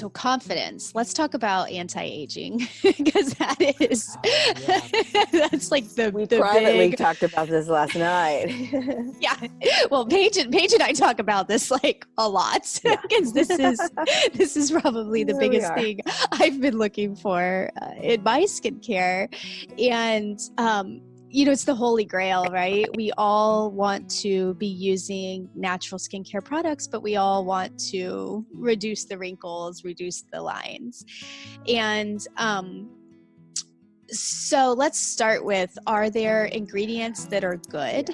so confidence. Let's talk about anti-aging because that is, that's like we the privately big, talked about this last night. yeah. Well, Paige and I talk about this like a lot because this is probably the Here we biggest are. thing I've been looking for in my skincare. And, it's the holy grail, right? We all want to be using natural skincare products, but we all want to reduce the wrinkles, reduce the lines. And so let's start with, are there ingredients that are good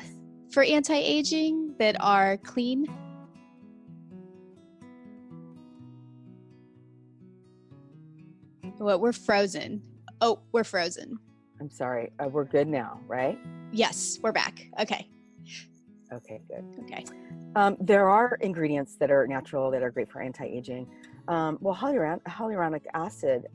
for anti-aging that are clean? Well, we're frozen. Oh, we're frozen. I'm sorry. We're good now, right? Yes, we're back. Okay. Okay, good. Okay. There are ingredients that are natural that are great for anti-aging. Hyaluronic acid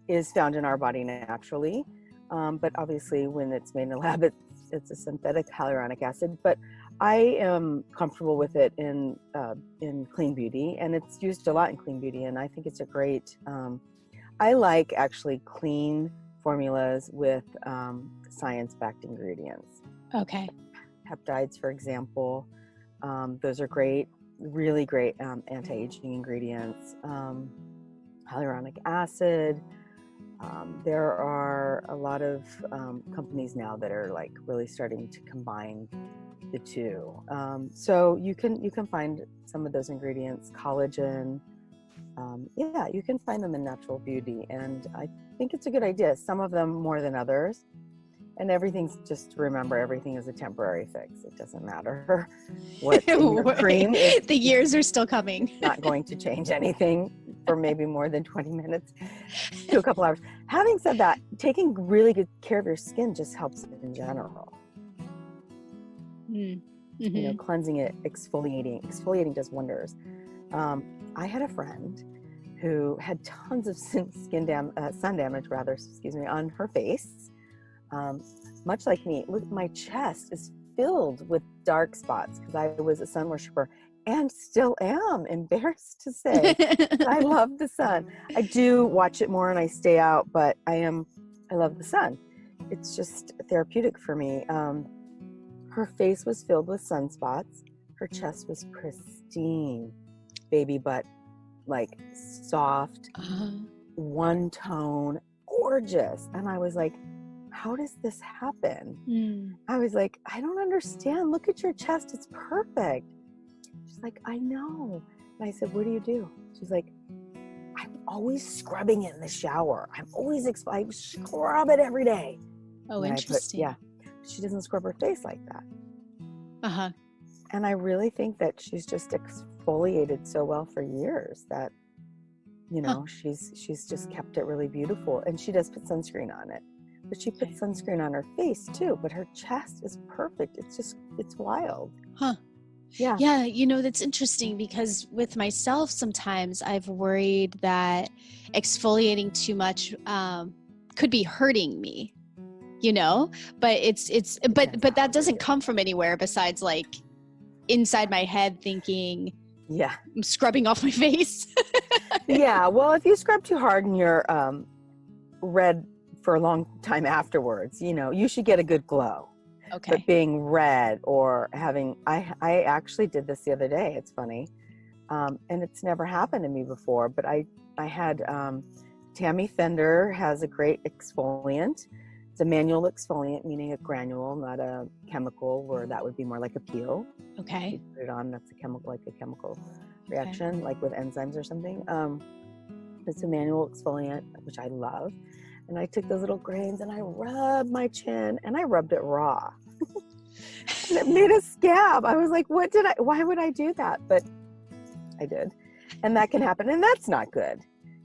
is found in our body naturally, but obviously when it's made in a lab, it's a synthetic hyaluronic acid. But I am comfortable with it in clean beauty, and it's used a lot in clean beauty, and I think it's a great. I like actually clean formulas with science-backed ingredients. Okay. Peptides, for example, those are great, really great anti-aging ingredients. Hyaluronic acid. There are a lot of companies now that are like really starting to combine the two. So you can find some of those ingredients, collagen. You can find them in natural beauty, and I think it's a good idea. Some of them more than others, and everything's just remember everything is a temporary fix. It doesn't matter what's in your cream. The years are still coming. Not going to change anything for maybe more than 20 minutes to a couple hours. Having said that, taking really good care of your skin just helps in general. Mm-hmm. Cleansing it, exfoliating does wonders. I had a friend who had tons of sun damage on her face. Much like me, look, my chest is filled with dark spots because I was a sun worshiper and still am, embarrassed to say. I love the sun. I do watch it more and I stay out, but I love the sun. It's just therapeutic for me. Her face was filled with sunspots. Her chest was pristine. Baby butt, like soft, one tone, gorgeous. And I was like, how does this happen? I was like, I don't understand. Look at your chest. It's perfect. She's like, I know. And I said, what do you do? She's like, I'm always scrubbing it in the shower. I scrub it every day. Oh, and interesting. She doesn't scrub her face like that. Uh-huh. And I really think that she's just exfoliated so well for years that, she's just kept it really beautiful. And she does put sunscreen on it, but she puts sunscreen on her face too, but her chest is perfect. It's wild. Huh. Yeah. Yeah. That's interesting because with myself, sometimes I've worried that exfoliating too much could be hurting me, but but that doesn't come from anywhere besides like inside my head thinking, I'm scrubbing off my face. Yeah. Well, if you scrub too hard and you're red for a long time afterwards, you should get a good glow. Okay. But being red or having, I actually did this the other day. It's funny. And it's never happened to me before, but I had, Tammy Fender has a great exfoliant. It's a manual exfoliant, meaning a granule, not a chemical, where that would be more like a peel. Okay. You put it on, that's a chemical reaction, like with enzymes or something. It's a manual exfoliant, which I love. And I took those little grains and I rubbed my chin, and I rubbed it raw. And it made a scab. I was like, why would I do that? But I did. And that can happen. And that's not good.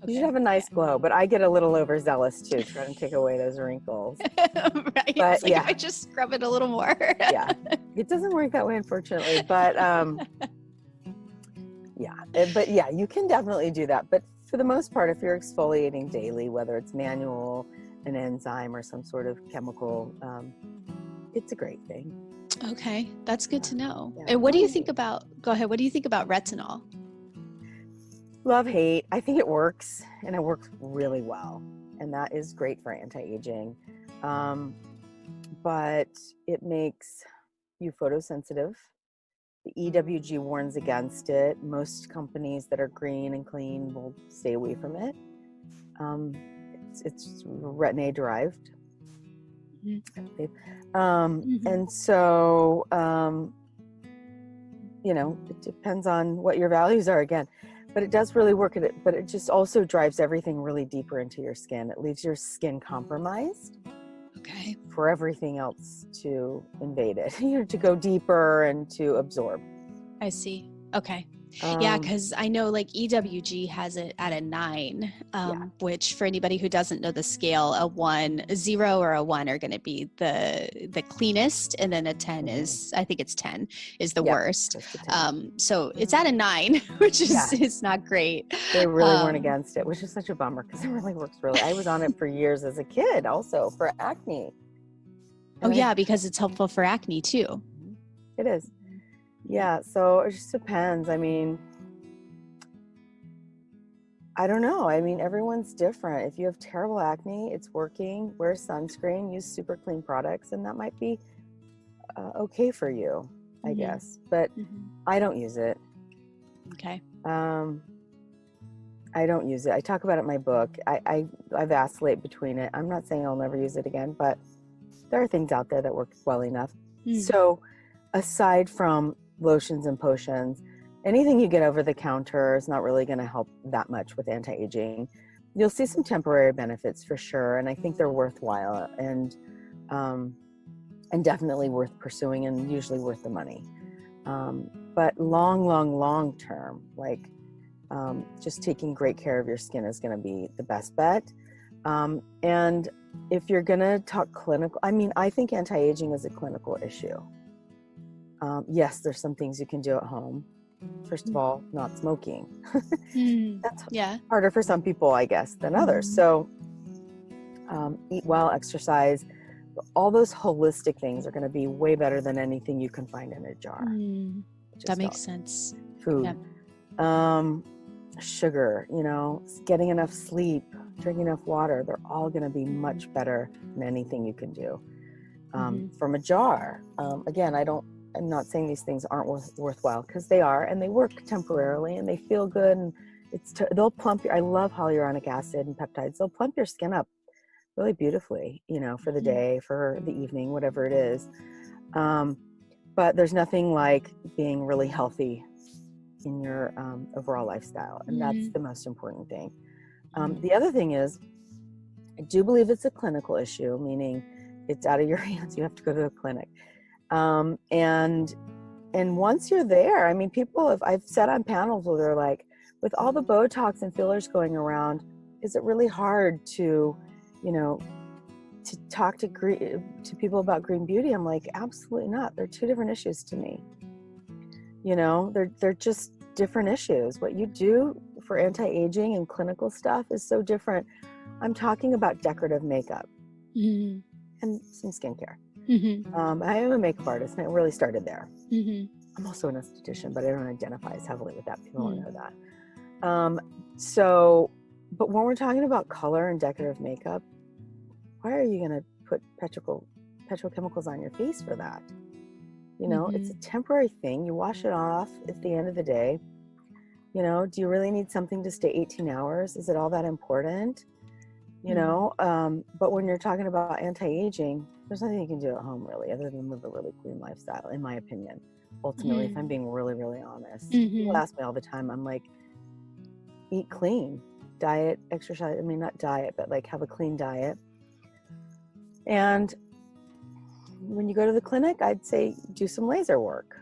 You should have a nice glow, but I get a little overzealous too, trying to take away those wrinkles. Right. But if I just scrub it a little more. Yeah. It doesn't work that way, unfortunately. But you can definitely do that. But for the most part, if you're exfoliating daily, whether it's manual, an enzyme, or some sort of chemical, it's a great thing. Okay. That's good to know. Yeah. And what do you think about, go ahead, what do you think about retinol? Love, hate. I think it works, and it works really well. And that is great for anti-aging. But it makes you photosensitive. The EWG warns against it. Most companies that are green and clean will stay away from it. It's retin A derived. And so, it depends on what your values are again. But it does really work at it. But it just also drives everything really deeper into your skin. It leaves your skin compromised. Okay. For everything else to invade it, to go deeper and to absorb. I see. Okay. Yeah, because I know like EWG has it at a 9, which for anybody who doesn't know the scale, a 0 or a 1 are going to be the cleanest, and then a 10 is, I think it's 10 is the worst. So it's at a 9, which is not great. They really weren't against it, which is such a bummer because it really works I was on it for years as a kid also for acne. And because it's helpful for acne too. It is. Yeah, so it just depends. I mean, I don't know. I mean, everyone's different. If you have terrible acne, it's working. Wear sunscreen, use super clean products, and that might be okay for you, I guess. But I don't use it. Okay. I don't use it. I talk about it in my book. I vacillate between it. I'm not saying I'll never use it again, but there are things out there that work well enough. So aside from lotions and potions, anything you get over the counter is not really going to help that much with anti-aging. You'll see some temporary benefits for sure, and I think they're worthwhile and definitely worth pursuing and usually worth the money. But long term, like just taking great care of your skin is going to be the best bet. And if you're going to talk clinical, I mean, I think anti-aging is a clinical issue. Yes, there's some things you can do at home. First of all, not smoking. That's harder for some people, I guess, than others. So eat well, exercise. All those holistic things are going to be way better than anything you can find in a jar. That makes sense. Food. Sugar, getting enough sleep, drinking enough water, they're all going to be much better than anything you can do from a jar. Again, I'm not saying these things aren't worthwhile, because they are, and they work temporarily and they feel good, and they'll plump I love hyaluronic acid and peptides. They'll plump your skin up really beautifully, for the day, for the evening, whatever it is. But there's nothing like being really healthy in your overall lifestyle, and that's the most important thing. The other thing is, I do believe it's a clinical issue, meaning it's out of your hands. You have to go to a clinic. And once you're there, I mean, I've sat on panels where they're like, with all the Botox and fillers going around, is it really hard to, to talk to people about green beauty? I'm like, absolutely not. They're two different issues to me. They're just different issues. What you do for anti-aging and clinical stuff is so different. I'm talking about decorative makeup and some skincare. I am a makeup artist, and it really started there. I'm also an esthetician, but I don't identify as heavily with that. People don't know that. But when we're talking about color and decorative makeup, why are you going to put petrochemicals on your face for that? It's a temporary thing. You wash it off at the end of the day. Do you really need something to stay 18 hours? Is it all that important? But when you're talking about anti-aging, there's nothing you can do at home really, other than live a really clean lifestyle, in my opinion. Ultimately, if I'm being really, really honest, people ask me all the time, I'm like, eat clean, diet, exercise. I mean, not diet, but like have a clean diet. And when you go to the clinic, I'd say do some laser work,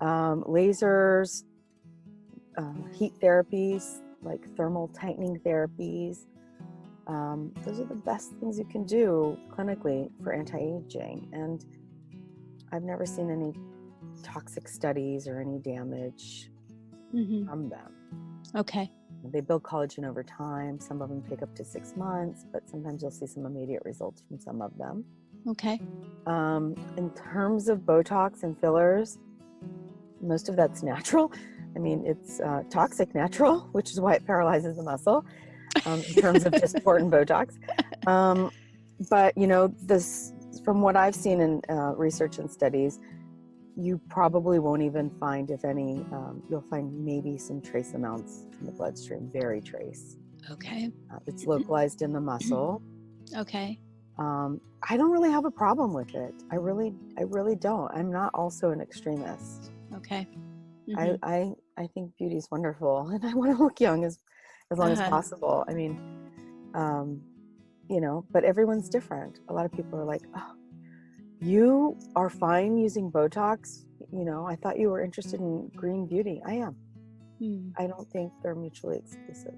lasers, heat therapies, like thermal tightening therapies. Those are the best things you can do clinically for anti-aging. And I've never seen any toxic studies or any damage from them. Okay. They build collagen over time. Some of them take up to 6 months, but sometimes you'll see some immediate results from some of them. Okay. In terms of Botox and fillers, most of that's natural. I mean, it's toxic natural, which is why it paralyzes the muscle in terms of Dysport and Botox. But, you know, this, from what I've seen in research and studies, you probably won't even find, if any, you'll find maybe some trace amounts in the bloodstream, very trace. Okay. It's localized in the muscle. Okay. I don't really have a problem with it. I really don't. I'm not also an extremist. Okay. I think beauty is wonderful, and I want to look young as long as possible. I mean, you know, but everyone's different. A lot of people are like, oh, you are fine using Botox. You know, I thought you were interested in green beauty. I am. I don't think they're mutually exclusive.